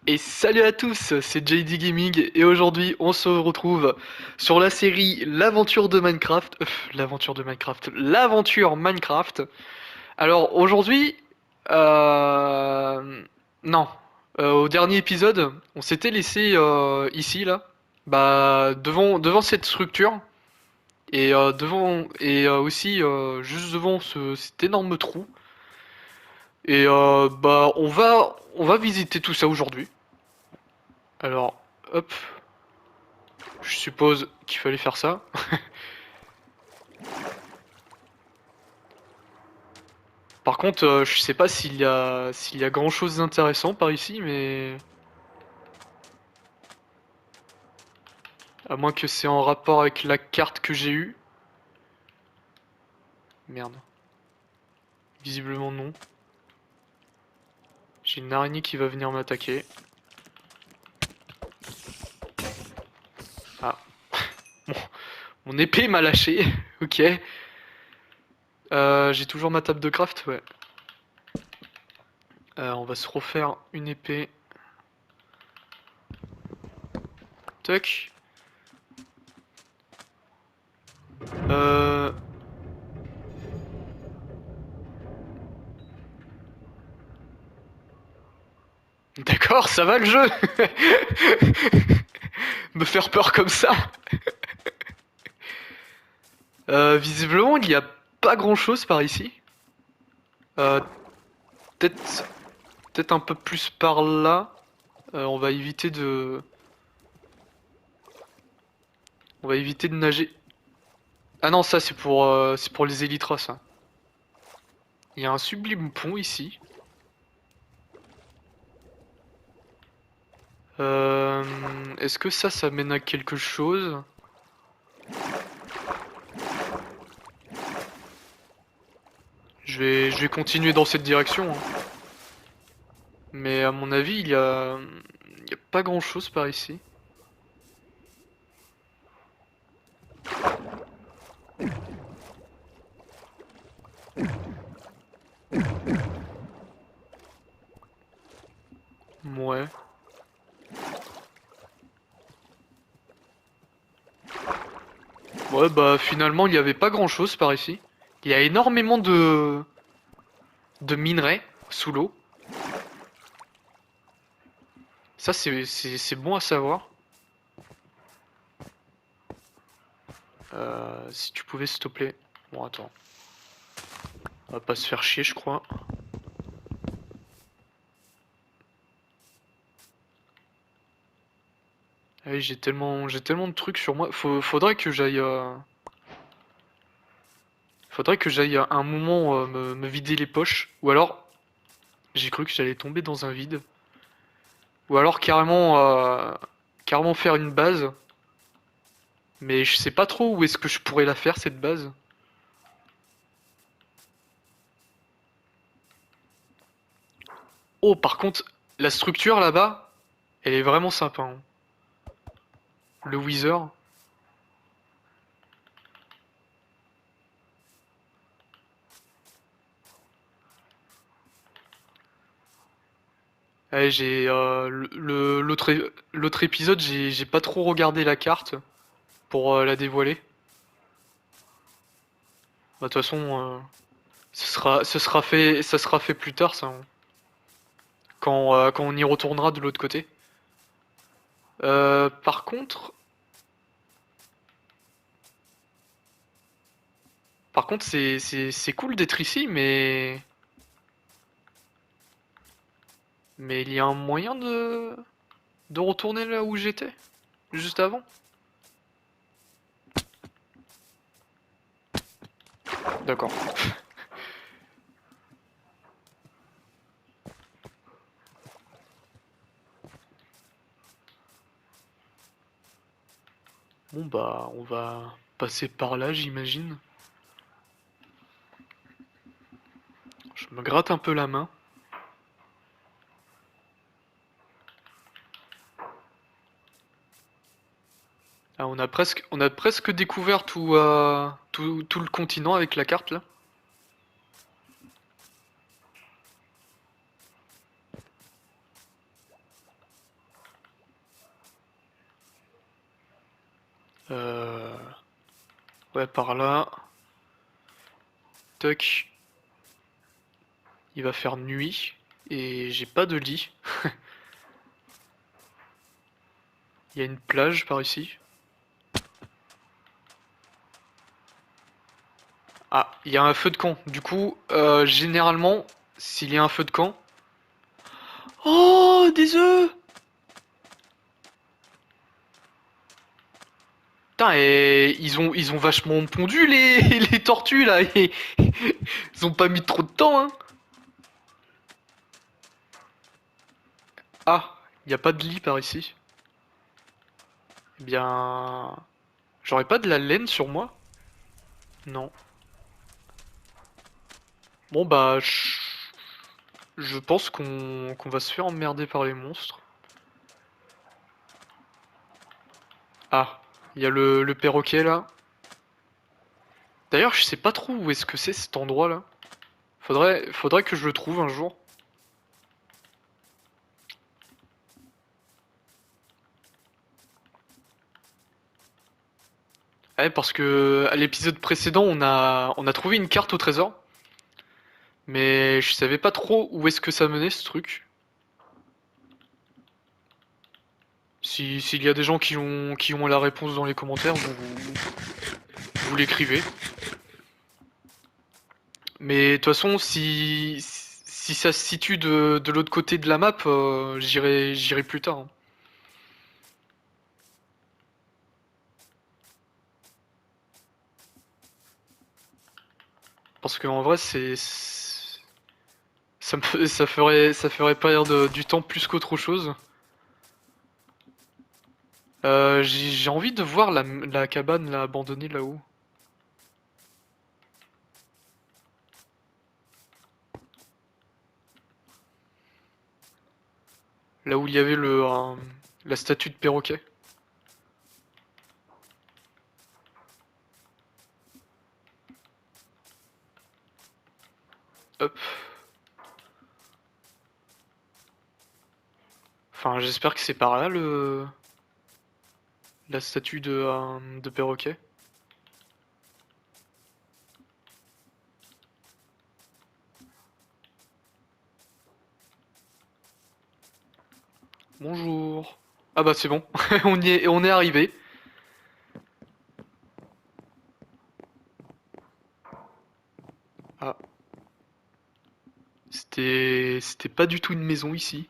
Et salut à tous, c'est JD Gaming et aujourd'hui on se retrouve sur la série L'aventure de Minecraft. L'aventure Minecraft. Alors aujourd'hui, euh, non, au dernier épisode, on s'était laissé ici là, bah devant cette structure et devant et aussi juste devant cet énorme trou. Et bah on va visiter tout ça aujourd'hui. Alors hop. Je suppose qu'il fallait faire ça. Par contre, je sais pas s'il y a grand chose d'intéressant par ici, mais à moins que c'est en rapport avec la carte que j'ai eue. Merde. Visiblement non. J'ai une araignée qui va venir m'attaquer. Ah, mon, mon épée m'a lâché. Ok. J'ai toujours ma table de craft, ouais. On va se refaire une épée. Tuck. Euh... D'accord, ça va le jeu. Me faire peur comme ça. Visiblement, il n'y a pas grand chose par ici. Euh, peut-être peut-être un peu plus par là. On va éviter de nager. Ah non, ça c'est pour les élytras ça. Il y a un sublime pont ici. Euh, Est-ce que ça mène à quelque chose? Je vais continuer dans cette direction, hein. Mais à mon avis, il y a pas grand chose par ici. Ouais. Ouais, bah finalement, il y avait pas grand chose par ici. Il y a énormément de minerais sous l'eau. Ça, c'est bon à savoir. Si tu pouvais, s'il te plaît. Bon, attends. On va pas se faire chier, je crois. Ah oui, j'ai tellement de trucs sur moi. Faudrait que j'aille à un moment me vider les poches. Ou alors, j'ai cru que j'allais tomber dans un vide. Ou alors carrément faire une base. Mais je sais pas trop où est-ce que je pourrais la faire, cette base. Oh, par contre, la structure là-bas, elle est vraiment sympa, hein. Le Wither. Ouais, j'ai l'autre épisode, j'ai pas trop regardé la carte pour la dévoiler. Bah, de toute façon, ça sera fait plus tard, ça, hein, quand on y retournera de l'autre côté. Par contre, c'est cool d'être ici, mais il y a un moyen de retourner là où j'étais juste avant. D'accord. Bon bah, on va passer par là, j'imagine. Je me gratte un peu la main. Ah, on a presque découvert tout le continent avec la carte là. Euh... Ouais, par là. Toc. Il va faire nuit. Et j'ai pas de lit. Il y a une plage par ici. Ah, il y a un feu de camp. Du coup, généralement, s'il y a un feu de camp... Oh, des œufs! Putain, et ils ont vachement pondu les tortues là. Et ils ont pas mis trop de temps, hein. Ah, il n'y a pas de lit par ici. Eh bien... J'aurais pas de la laine sur moi? Non. Bon bah... Je pense qu'on va se faire emmerder par les monstres. Ah, il y a le perroquet là. D'ailleurs, je sais pas trop où est-ce que c'est cet endroit là. Faudrait que je le trouve un jour. Ouais, parce que à l'épisode précédent, on a trouvé une carte au trésor. Mais je savais pas trop où est-ce que ça menait ce truc. Si, s'il y a des gens qui ont la réponse dans les commentaires, vous l'écrivez. Mais de toute façon, si ça se situe de l'autre côté de la map, j'irai plus tard, hein. Parce qu'en vrai, ça ferait perdre du temps plus qu'autre chose. J'ai envie de voir la cabane là, abandonnée là-haut. Là où il y avait la statue de perroquet. Hop. Enfin, j'espère que c'est par là la statue de perroquet. Bonjour. Ah bah c'est bon, on est arrivé. Ah, c'était pas du tout une maison ici.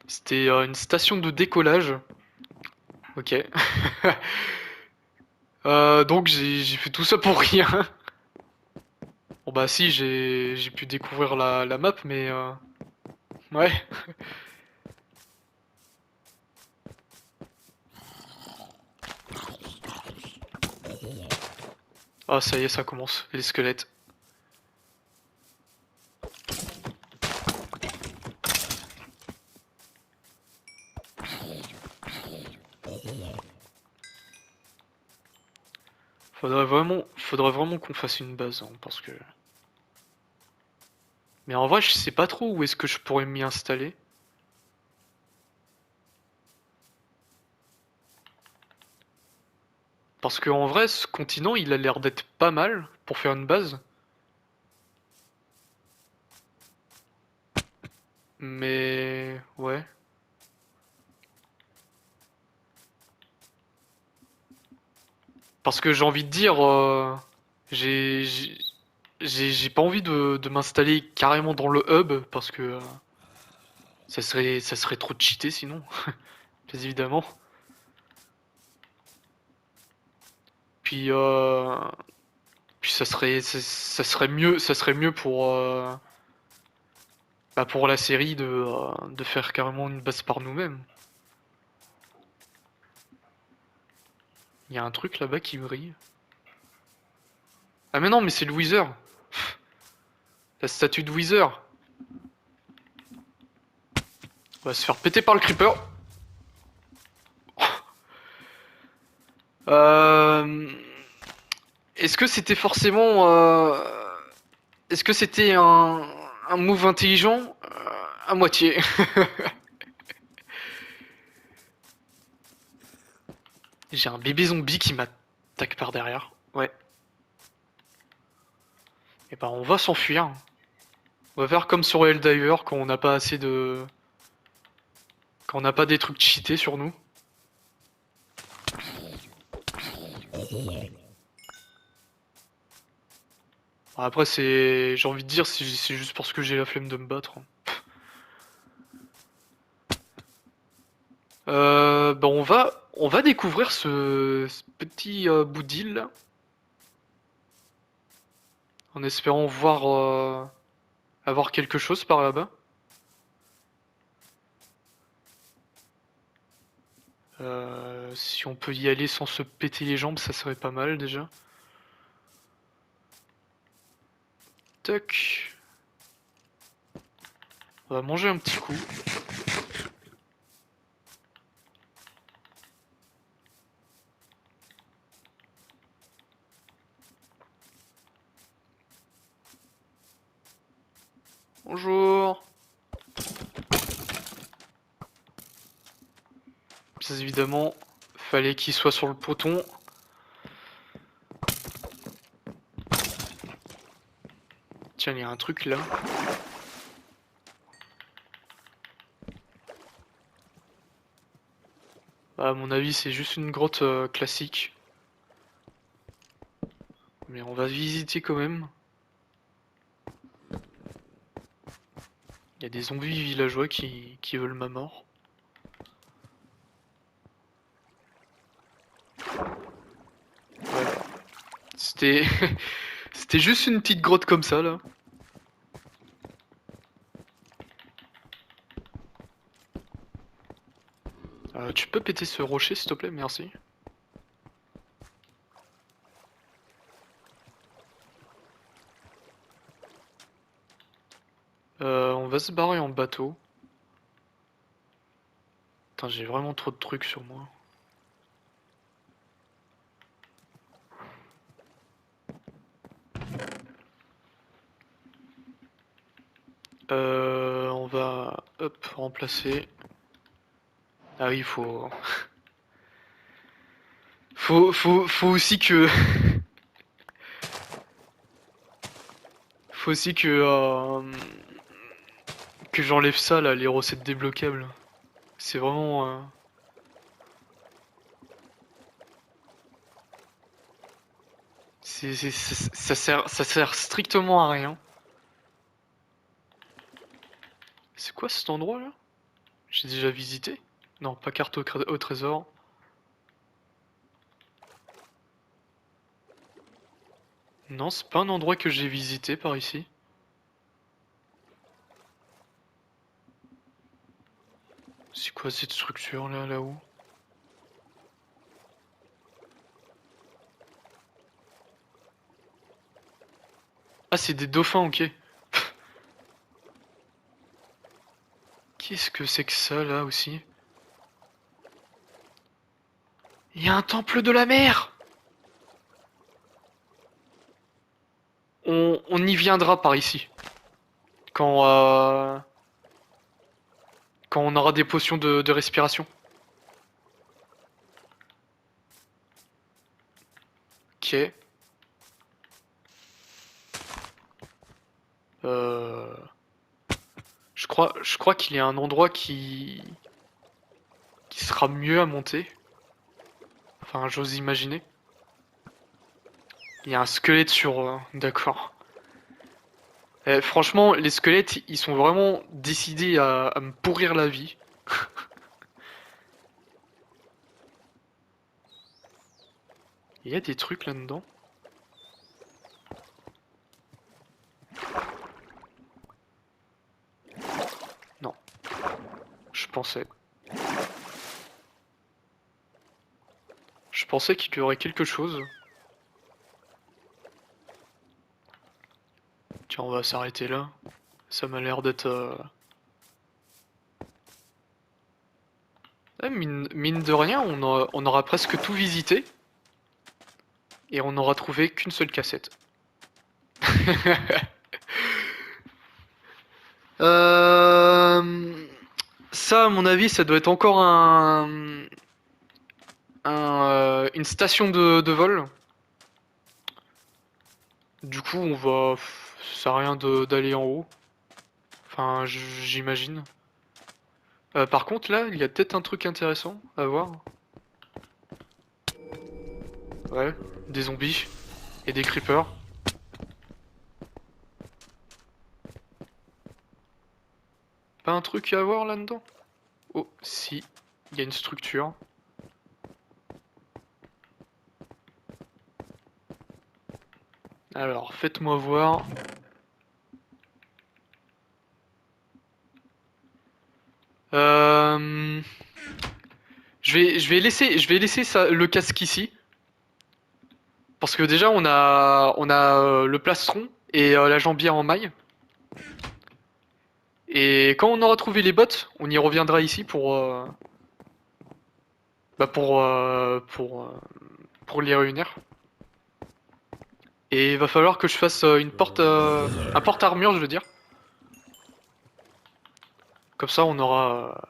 C'était une station de décollage. Ok. Donc j'ai fait tout ça pour rien. Bon bah si, j'ai pu découvrir la map, mais ouais. Ah ça y est, ça commence, les squelettes. Faudrait vraiment qu'on fasse une base, hein, parce que... Mais en vrai, je sais pas trop où est-ce que je pourrais m'y installer. Parce que en vrai, ce continent, il a l'air d'être pas mal pour faire une base. Mais... Ouais. Parce que j'ai envie de dire... j'ai... j'ai- j'ai pas envie de m'installer carrément dans le hub, parce que... ça serait trop cheaté sinon, bien évidemment. Puis... Puis ça serait mieux pour la série de faire carrément une base par nous-mêmes. Il y a un truc là-bas qui brille. Ah mais non, mais c'est le Wither. La statue de Wither. On va se faire péter par le creeper. Euh... Est-ce que c'était forcément... Est-ce que c'était un move intelligent? À moitié. J'ai un bébé zombie qui m'attaque par derrière. Ouais. Et bah on va s'enfuir. On va faire comme sur Helldiver quand on n'a pas assez de... Quand on n'a pas des trucs cheatés sur nous. Après c'est... J'ai envie de dire c'est juste parce que j'ai la flemme de me battre. Bah on va découvrir ce petit bout d'île là. En espérant voir... avoir quelque chose par là-bas. Si on peut y aller sans se péter les jambes, ça serait pas mal déjà. Tac. On va manger un petit coup. Bonjour. Bien évidemment, fallait qu'il soit sur le poton. Tiens, il y a un truc là. Bah, à mon avis, c'est juste une grotte classique. Mais on va visiter quand même. Il y a des zombies villageois qui veulent ma mort. Voilà. C'était... C'était juste une petite grotte comme ça là. Tu peux péter ce rocher s'il te plaît, merci. On va se barrer en bateau. Putain, j'ai vraiment trop de trucs sur moi. On va, hop, remplacer. Ah oui, faut aussi que, faut aussi que j'enlève ça là, les recettes débloquables. C'est vraiment, ça sert strictement à rien. C'est quoi cet endroit là? J'ai déjà visité? Non, pas carte au trésor. Non, c'est pas un endroit que j'ai visité par ici. C'est quoi cette structure là, là-haut? Ah, c'est des dauphins, ok. Qu'est-ce que c'est que ça là aussi? Il y a un temple de la mer! On y viendra par ici. Quand, quand on aura des potions de respiration. Ok. Euh... je crois qu'il y a un endroit qui sera mieux à monter. Enfin, j'ose imaginer. Il y a un squelette sur... d'accord. Franchement, les squelettes, ils sont vraiment décidés à me pourrir la vie. Il y a des trucs là-dedans. Non, je pensais. Je pensais qu'il y aurait quelque chose. Tiens, on va s'arrêter là. Ça m'a l'air d'être... mine de rien, on aura presque tout visité. Et on n'aura trouvé qu'une seule cassette. Euh... Ça, à mon avis, ça doit être encore une station de vol. Du coup, on va. Ça sert à rien d'aller en haut. Enfin, j'imagine. Par contre, là, il y a peut-être un truc intéressant à voir. Ouais, des zombies et des creepers. Pas un truc à voir là-dedans? Oh, si. Il y a une structure. Alors, faites-moi voir. Euh... je vais laisser ça, le casque ici. Parce que déjà, on a le plastron et la jambière en maille. Et quand on aura trouvé les bottes, on y reviendra ici bah pour les réunir. Et il va falloir que je fasse une porte, un porte-armure, je veux dire. Comme ça, on aura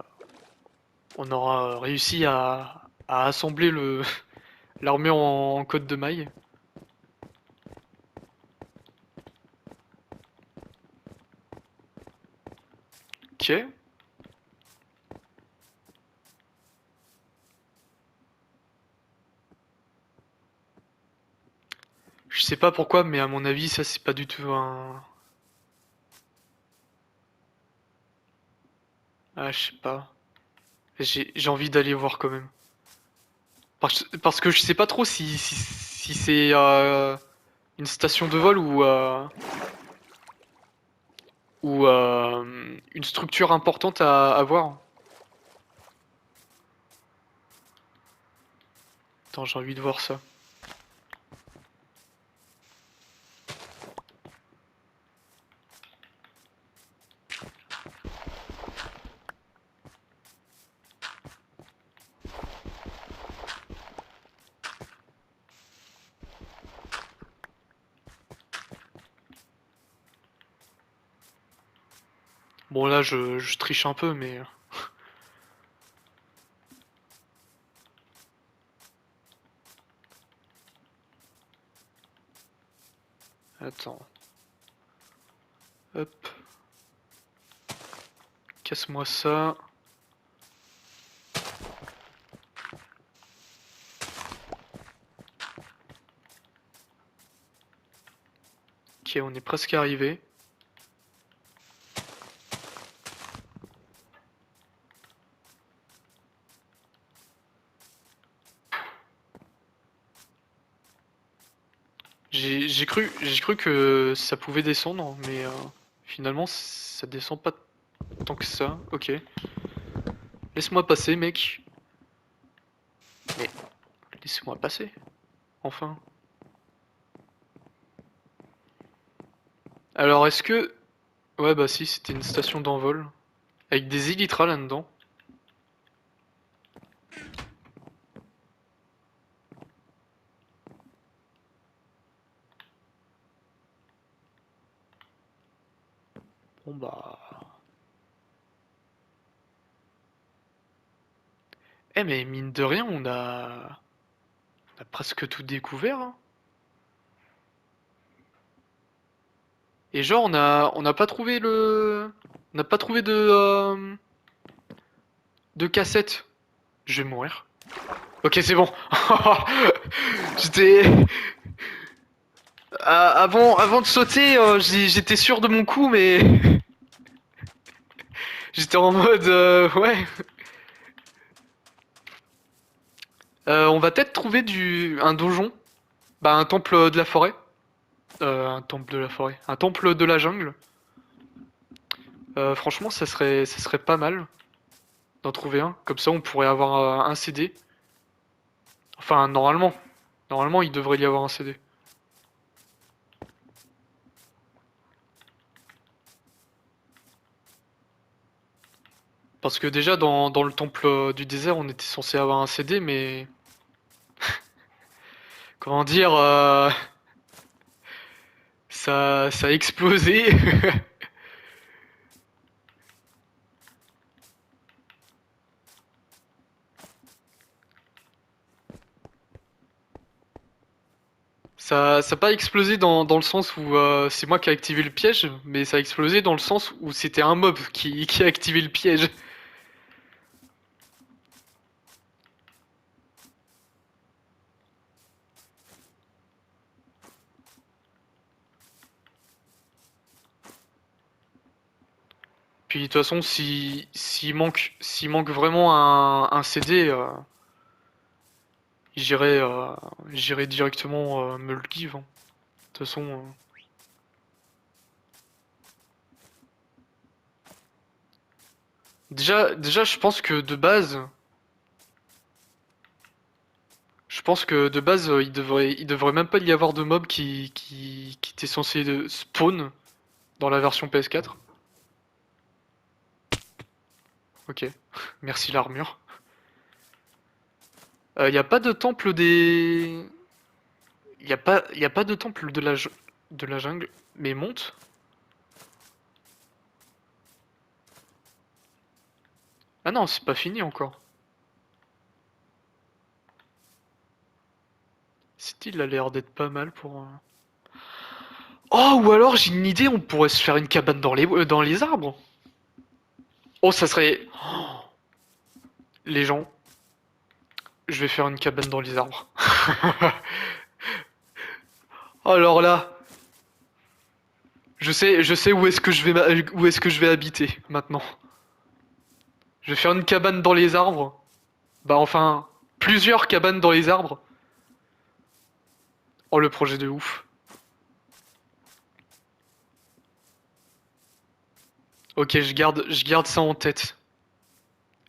réussi à assembler l'armure en code de maille. Ok. Je sais pas pourquoi, mais à mon avis, ça c'est pas du tout un. Ah, je sais pas. J'ai envie d'aller voir quand même. Parce que je sais pas trop si c'est une station de vol ou une structure importante à voir. Attends, j'ai envie de voir ça. Bon, là, je triche un peu, mais. Attends. Hop. Casse-moi ça. Ok, on est presque arrivé. J'ai cru que ça pouvait descendre, mais finalement ça descend pas tant que ça. Ok. Laisse-moi passer, mec. Mais laissez-moi passer. Enfin. Alors est-ce que... Ouais bah si, c'était une station d'envol. Avec des élytras là-dedans. Bon bah... Eh mais mine de rien, on a presque tout découvert, hein. Et genre on n'a pas trouvé On n'a pas trouvé de cassette. Je vais mourir. Ok, c'est bon. J'étais... avant de sauter, j'étais sûr de mon coup, mais j'étais en mode ouais. On va peut-être trouver un donjon, bah un temple de la forêt, un temple de la forêt, un temple de la jungle. Franchement, ça serait pas mal d'en trouver un. Comme ça, on pourrait avoir un CD. Enfin, normalement, il devrait y avoir un CD. Parce que déjà dans le temple du désert, on était censé avoir un CD, mais comment dire, ça a explosé. Ça a pas explosé dans le sens où c'est moi qui ai activé le piège, mais ça a explosé dans le sens où c'était un mob qui a activé le piège. Puis de toute façon, s'il manque vraiment un CD, j'irai j'irai directement me le give, hein. De toute façon, déjà, je pense que de base, il devrait même pas y avoir de mob qui était censé spawn dans la version PS4. Ok, merci l'armure. Y a pas de temple des, y a pas de temple de la jungle, mais monte. Ah non, c'est pas fini encore. Style a l'air d'être pas mal pour. Oh, ou alors j'ai une idée, on pourrait se faire une cabane dans les arbres. Oh, ça serait. Les gens, je vais faire une cabane dans les arbres. Alors là, je sais où est-ce que je vais habiter maintenant. Je vais faire une cabane dans les arbres. Bah enfin, plusieurs cabanes dans les arbres. Oh, le projet de ouf. Ok, je garde ça en tête.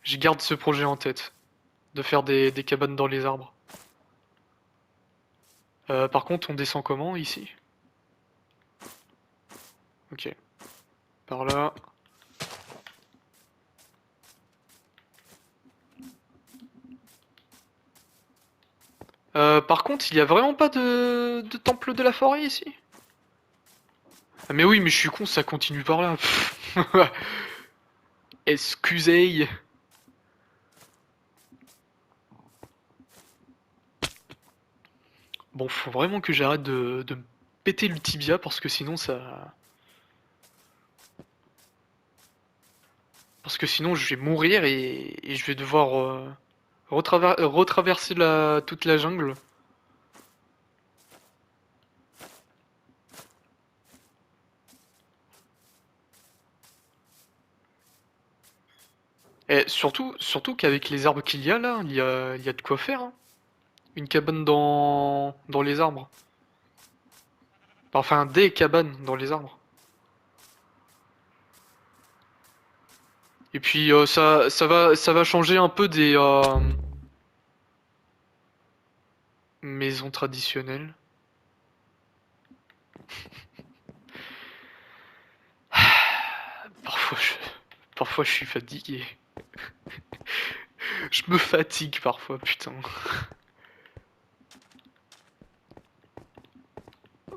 Je garde ce projet en tête. De faire des cabanes dans les arbres. Par contre, on descend comment ici? Ok, par là. Par contre, il y a vraiment pas de temple de la forêt ici? Ah, mais oui, mais je suis con, ça continue par là. Excusez. Bon, faut vraiment que j'arrête de me péter le tibia parce que sinon ça. Parce que sinon je vais mourir et je vais devoir retraverser toute la jungle. Et surtout qu'avec les arbres qu'il y a là, il y a de quoi faire, hein. Une cabane dans les arbres. Enfin, des cabanes dans les arbres. Et puis ça va changer un peu des maisons traditionnelles. Parfois je, parfois je suis fatigué. Je me fatigue parfois, putain.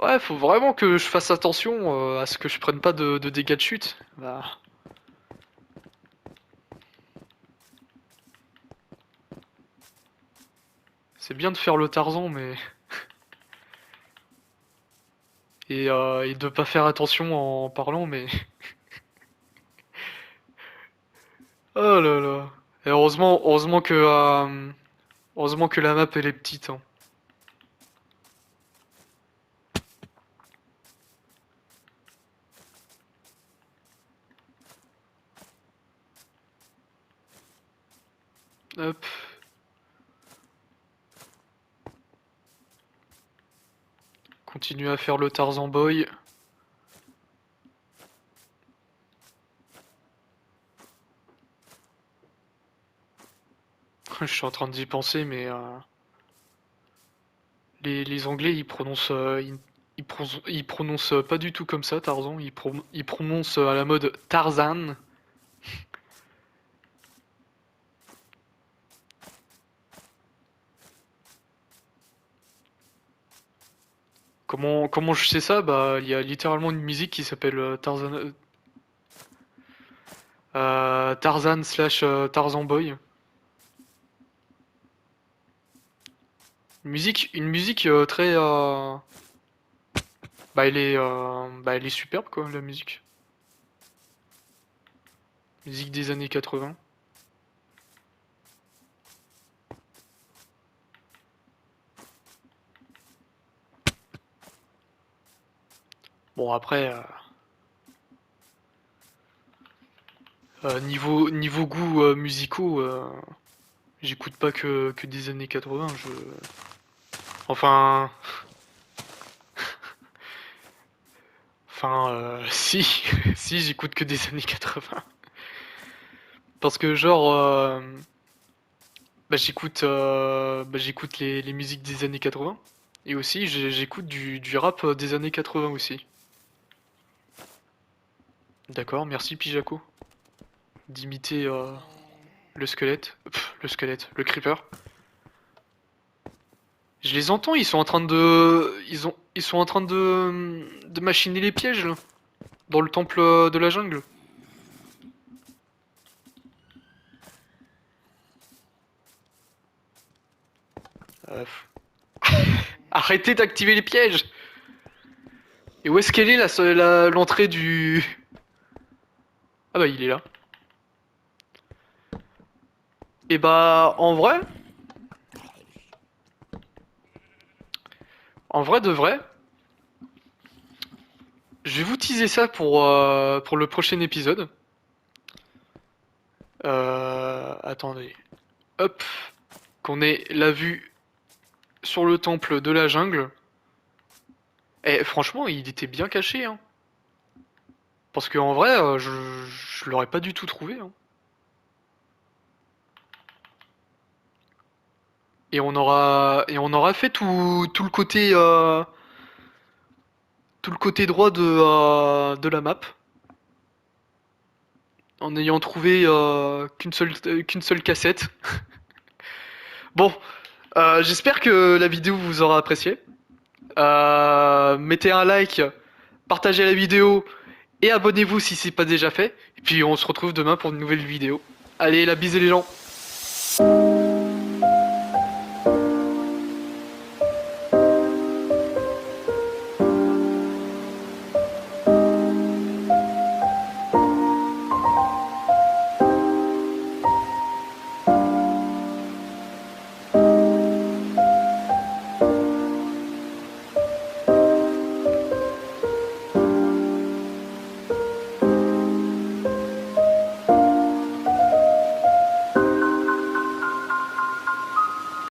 Ouais, faut vraiment que je fasse attention à ce que je prenne pas de dégâts de chute. Bah, c'est bien de faire le Tarzan, mais et de pas faire attention en parlant, mais oh là là. Et heureusement que la map elle est petite, hein. Hop. Continue à faire le Tarzan boy. Je suis en train d'y penser, mais les Anglais ils prononcent pas du tout comme ça Tarzan. Ils prononcent à la mode Tarzan. Comment je sais ça? Bah, il y a littéralement une musique qui s'appelle Tarzan slash Tarzan Boy. Une musique très... bah, elle est superbe, quoi, la musique. Musique des années 80. Bon, après, niveau goût musicaux, j'écoute pas que des années 80. Enfin... si, si, j'écoute que des années 80. Parce que genre, j'écoute les musiques des années 80. Et aussi, j'écoute du rap des années 80 aussi. D'accord, merci Pijaco. D'imiter le squelette. Le squelette, le creeper. Je les entends, ils sont en train de... Ils sont en train de machiner les pièges, là. Dans le temple de la jungle. Euh, Arrêtez d'activer les pièges. Et où est-ce qu'elle est, l'entrée du... Ah bah il est là. Et bah en vrai de vrai, je vais vous teaser ça pour le prochain épisode. Attendez. Hop. Qu'on ait la vue sur le temple de la jungle. Et franchement, il était bien caché, hein. Parce qu'en vrai, je l'aurais pas du tout trouvé, hein. Et on aura fait tout le côté droit de la map. En ayant trouvé qu'une seule cassette. Bon, j'espère que la vidéo vous aura apprécié. Mettez un like, partagez la vidéo et abonnez-vous si c'est pas déjà fait. Et puis on se retrouve demain pour une nouvelle vidéo. Allez, la bise les gens.